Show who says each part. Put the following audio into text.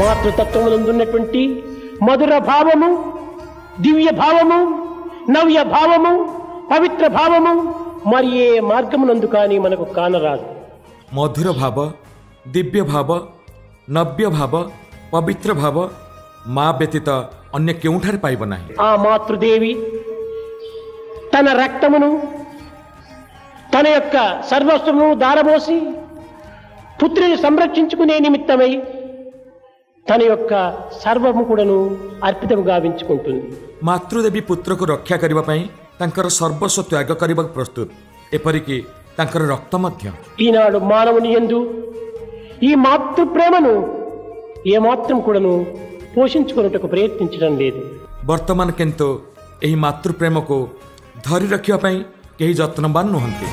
Speaker 1: మాతృతత్వమునందున్నటువంటి మధుర భావము, దివ్య భావము, నవ్య భావము, పవిత్ర భావము మరి ఏ మార్గమునందు కానీ మనకు కానరాదు.
Speaker 2: మధుర భావ, దివ్య భావ, నవ్య భావ, పవిత్ర భావ మా వ్యତୀତ ଅନ୍ୟ କେଉଁଠାରେ ପାଇବ ନାହିଁ.
Speaker 1: ఆ మాతృదేవి తన రక్తమును, తన యొక్క సర్వస్వమును దారబోసి పుత్రుని సంరక్షించుకునే నిమిత్తమై తన యొక్క సర్వము కూడాను అర్పితము గావించుకుంటుంది.
Speaker 2: ମାତୃଦେବୀ ପୁତ୍ରକୁ ରକ୍ଷା କରିବା ପାଇଁ ତାଙ୍କର ସର୍ବସ୍ୱ ତ୍ୟାଗ କରିବାକୁ ପ୍ରସ୍ତୁତ, ଏପରିକି ତାଙ୍କର ରକ୍ତ ମଧ୍ୟ.
Speaker 1: ఈనాడు మానవుని యందు ఈ మాతృ ప్రేమను ఏమాత్రం కూడాను పోషించుకున్నట్టుకు ప్రయత్నించడం లేదు.
Speaker 2: ବର୍ତ୍ତମାନ କିନ୍ତୁ ଏହି ମାତୃପ୍ରେମକୁ ଧରି ରଖିବା ପାଇଁ କେହି ଯତ୍ନବାନ ନୁହନ୍ତି.